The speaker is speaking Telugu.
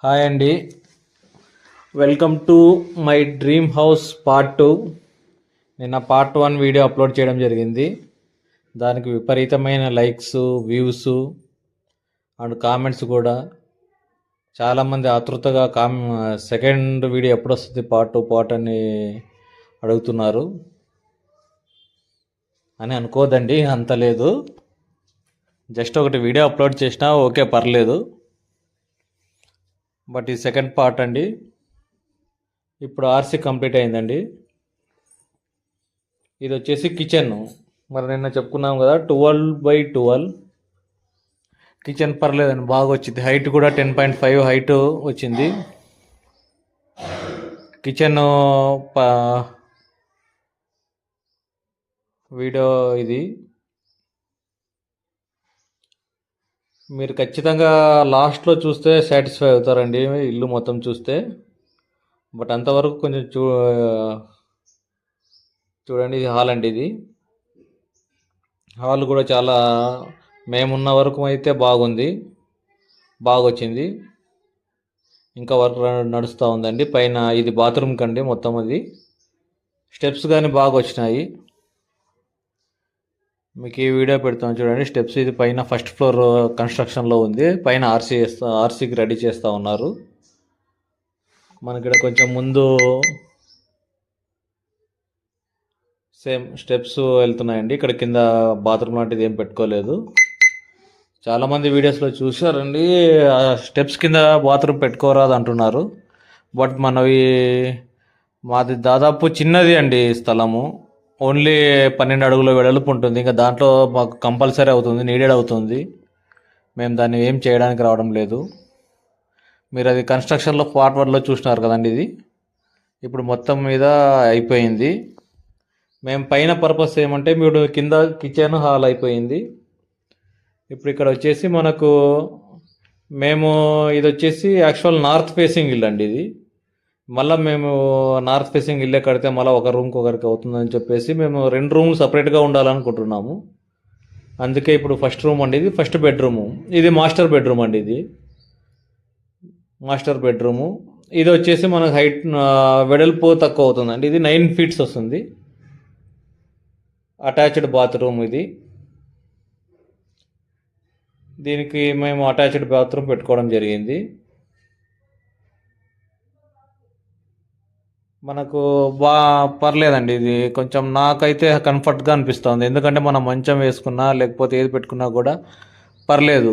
హాయ్ అండి, welcome to my dream house part 2. నిన్న పార్ట్ 1 వీడియో అప్లోడ్ చేయడం జరిగింది. దానికి విపరీతమైన లైక్స్, వ్యూస్ అండ్ కామెంట్స్ కూడా. చాలామంది ఆతృతగా సెకండ్ వీడియో ఎప్పుడు వస్తుంది పార్ట్ 2 అని అడుగుతున్నారు. అని అనుకోదండి, అంత లేదు. జస్ట్ ఒకటి వీడియో అప్లోడ్ చేసినా ఓకే, పర్లేదు. బట్ ఈ సెకండ్ పార్ట్ అండి. ఇప్పుడు ఆర్సీ కంప్లీట్ అయిందండి. ఇది వచ్చేసి కిచెన్. మరి నిన్న చెప్పుకున్నాం కదా 12x12. కిచెన్ పర్లేదండి, బాగా వచ్చింది. హైట్ కూడా 10.5 హైట్ వచ్చింది. కిచెన్ వీడియో ఇది మీరు ఖచ్చితంగా లాస్ట్లో చూస్తే సాటిస్ఫై అవుతారండి, ఇల్లు మొత్తం చూస్తే. బట్ అంతవరకు కొంచెం చూడండి. ఇది హాల్ అండి. ఇది హాల్ కూడా చాలా మేమున్న వరకు అయితే బాగుంది, బాగా వచ్చింది. ఇంకా వర్క్ నడుస్తూ ఉందండి. పైన ఇది బాత్రూమ్ కండి మొత్తం. అది స్టెప్స్ కానీ బాగా వచ్చినాయి. మీకు ఈ వీడియో పెడతాను చూడండి. స్టెప్స్ ఇది పైన ఫస్ట్ ఫ్లోర్ కన్స్ట్రక్షన్లో ఉంది. పైన ఆర్సీకి రెడీ చేస్తూ ఉన్నారు. మనకి ఇక్కడ కొంచెం ముందు సేమ్ స్టెప్స్ వెళ్తున్నాయండి. ఇక్కడ కింద బాత్రూమ్ లాంటిది ఏం పెట్టుకోలేదు. చాలామంది వీడియోస్లో చూసారండి, స్టెప్స్ కింద బాత్రూమ్ పెట్టుకోరాదు అంటున్నారు. బట్ మాది దాదాపు చిన్నది అండి స్థలము. ఓన్లీ 12 అడుగుల వెడల్పు ఉంటుంది. ఇంకా దాంట్లో మాకు కంపల్సరీ అవుతుంది, నీడెడ్ అవుతుంది. మేము దాన్ని ఏం చేయడానికి రావడం లేదు. మీరు అది కన్స్ట్రక్షన్లో పార్ట్ 1లో చూసినారు కదండి. ఇది ఇప్పుడు మొత్తం మీద అయిపోయింది. మేము పైన పర్పస్ ఏమంటే, మీరు కింద కిచెన్ హాల్ అయిపోయింది. ఇప్పుడు ఇక్కడ వచ్చేసి ఇది వచ్చేసి యాక్చువల్ నార్త్ ఫేసింగ్ ఇల్లు అండి. ఇది మళ్ళీ మేము నార్త్ ఫేసింగ్ ఇల్లే కడితే మళ్ళీ ఒక రూమ్కి ఒకరికి అవుతుందని చెప్పేసి మేము 2 రూమ్లు సపరేట్గా ఉండాలనుకుంటున్నాము. అందుకే ఇప్పుడు ఫస్ట్ రూమ్ అండి, ఇది ఫస్ట్ బెడ్రూము. ఇది మాస్టర్ బెడ్రూమ్ అండి. ఇది మాస్టర్ బెడ్రూము. ఇది వచ్చేసి మనకు హైట్ వెడల్పు తక్కువ అవుతుందండి. ఇది 9 ఫీట్స్ వస్తుంది. అటాచ్డ్ బాత్రూమ్ ఇది. దీనికి మేము అటాచ్డ్ బాత్రూమ్ పెట్టుకోవడం జరిగింది. మనకు పర్లేదండి. ఇది కొంచెం నాకైతే కంఫర్ట్గా అనిపిస్తుంది. ఎందుకంటే మనం మంచం వేసుకున్నా లేకపోతే ఏది పెట్టుకున్నా కూడా పర్లేదు.